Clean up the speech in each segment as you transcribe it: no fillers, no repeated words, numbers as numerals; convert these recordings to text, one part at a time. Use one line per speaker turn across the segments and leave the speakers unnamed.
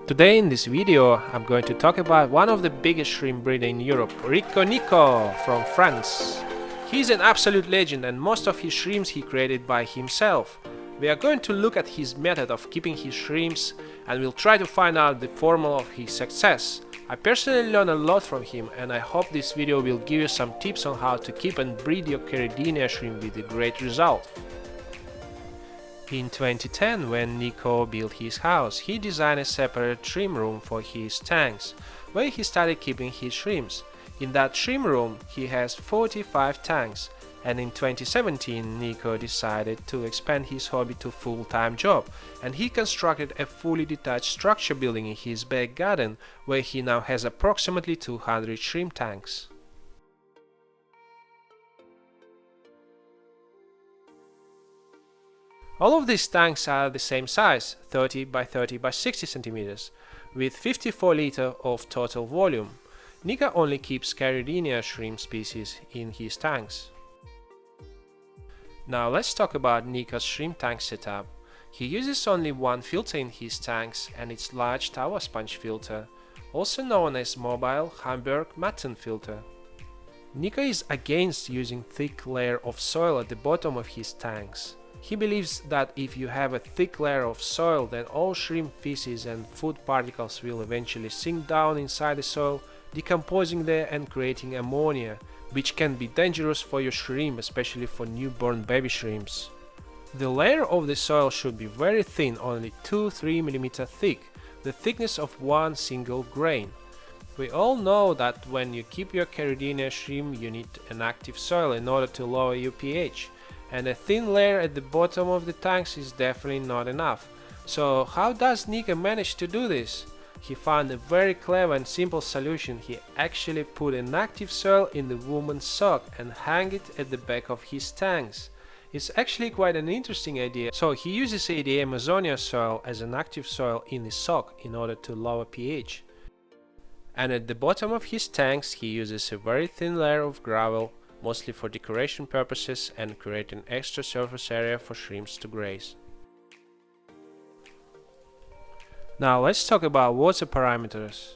Today in this video I'm going to talk about one of the biggest shrimp breeder in Europe, Rico Nico from France. He's an absolute legend and most of his shrimps he created by himself. We are going to look at his method of keeping his shrimps and we'll try to find out the formula of his success. I personally learned a lot from him and I hope this video will give you some tips on how to keep and breed your Caridinia shrimp with a great result. In 2010, when Nico built his house, he designed a separate trim room for his tanks, where he started keeping his shrimps. In that trim room, he has 45 tanks, and in 2017, Nico decided to expand his hobby to full-time job, and he constructed a fully detached structure building in his back garden, where he now has approximately 200 shrimp tanks. All of these tanks are the same size, 30 by 30 by 60 centimeters, with 54 liters of total volume. Nico only keeps Caridinia shrimp species in his tanks. Now let's talk about Nico's shrimp tank setup. He uses only one filter in his tanks and it's large tower sponge filter, also known as mobile Hamburg Matten filter. Nico is against using thick layer of soil at the bottom of his tanks. He believes that if you have a thick layer of soil, then all shrimp feces and food particles will eventually sink down inside the soil, decomposing there and creating ammonia, which can be dangerous for your shrimp, especially for newborn baby shrimps. The layer of the soil should be very thin, only 2-3 mm thick, the thickness of one single grain. We all know that when you keep your Caridinia shrimp, you need an active soil in order to lower your pH. And a thin layer at the bottom of the tanks is definitely not enough. So how does Nico manage to do this? He found a very clever and simple solution. He actually put an active soil in the woman's sock and hang it at the back of his tanks. It's actually quite an interesting idea. So he uses the Amazonia soil as an active soil in the sock in order to lower pH. And at the bottom of his tanks he uses a very thin layer of gravel, mostly for decoration purposes and create an extra surface area for shrimps to graze. Now let's talk about water parameters.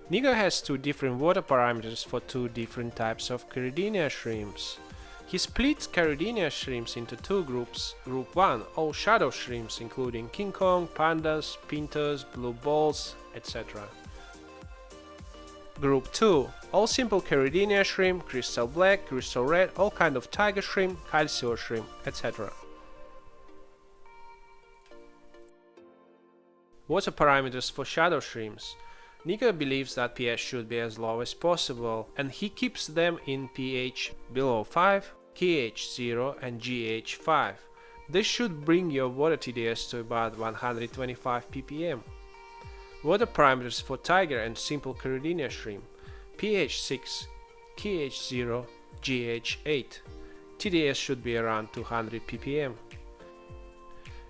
Nico has two different water parameters for two different types of Caridinia shrimps. He splits Caridinia shrimps into two groups. Group 1, all shadow shrimps including King Kong, pandas, pintos, blue balls, etc. Group 2, all simple Caridinia shrimp, crystal black, crystal red, all kind of tiger shrimp, calcio shrimp, etc. Water parameters for shadow shrimps. Nico believes that pH should be as low as possible and he keeps them in pH below 5, KH 0 and GH 5. This should bring your water TDS to about 125 ppm. Water parameters for tiger and simple Caridinia shrimp: pH 6, KH 0, GH 8. TDS should be around 200 ppm.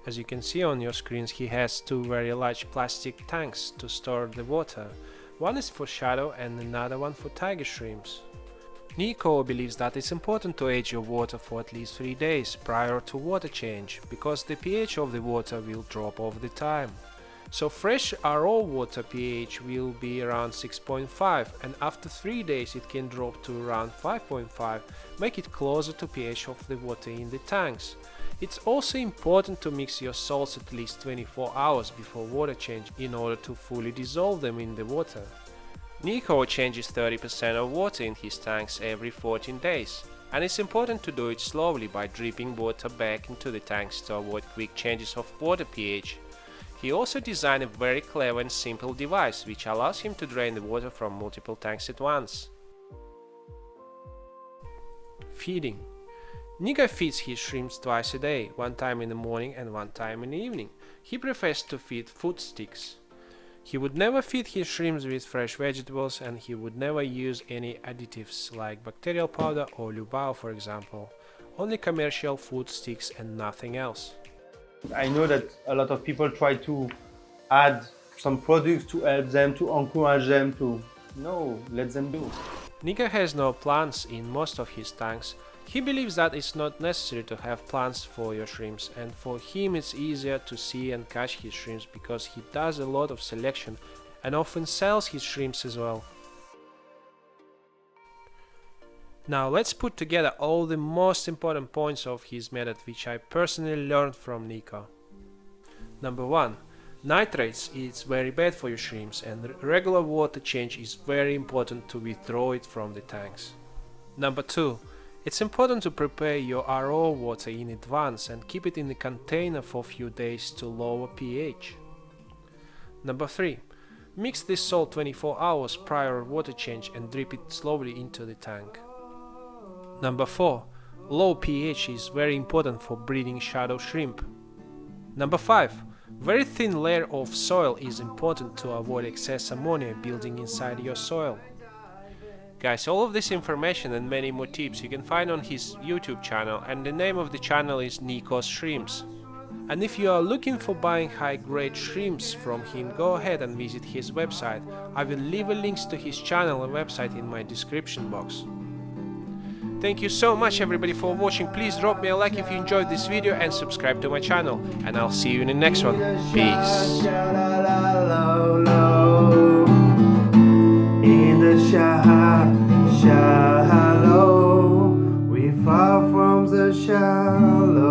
As you can see on your screens, he has two very large plastic tanks to store the water. One is for shadow and another one for tiger shrimps. Nico believes that it's important to age your water for at least 3 days prior to water change, because the pH of the water will drop over the time. So fresh RO water pH will be around 6.5 and after 3 days it can drop to around 5.5, make it closer to pH of the water in the tanks. It's also important to mix your salts at least 24 hours before water change in order to fully dissolve them in the water. Nico changes 30% of water in his tanks every 14 days. And it's important to do it slowly by dripping water back into the tanks to avoid quick changes of water pH. He also designed a very clever and simple device which allows him to drain the water from multiple tanks at once. Feeding. Nico feeds his shrimps twice a day, one time in the morning and one time in the evening. He prefers to feed food sticks. He would never feed his shrimps with fresh vegetables and he would never use any additives like bacterial powder or lubao, for example. Only commercial food sticks and nothing else.
I know that a lot of people try to add some products to help them, to encourage them to, no, let them do.
Nico has no plants in most of his tanks, He believes that it's not necessary to have plans for your shrimps, and for him it's easier to see and catch his shrimps because he does a lot of selection and often sells his shrimps as well. Now let's put together all the most important points of his method which I personally learned from Nico. Number 1. Nitrates is very bad for your shrimps, and regular water change is very important to withdraw it from the tanks. Number 2. It's important to prepare your RO water in advance and keep it in the container for a few days to lower pH. Number 3. Mix this salt 24 hours prior water change and drip it slowly into the tank. Number 4. Low pH is very important for breeding shadow shrimp. Number 5. Very thin layer of soil is important to avoid excess ammonia building inside your soil. Guys, all of this information and many more tips you can find on his YouTube channel, and the name of the channel is Nico's Shrimps. And if you are looking for buying high-grade shrimps from him, go ahead and visit his website. I will leave links to his channel and website in my description box. Thank you so much everybody for watching. Please drop me a like if you enjoyed this video and subscribe to my channel. And I'll see you in the next one. Peace. In the shallow, we far from the shallow.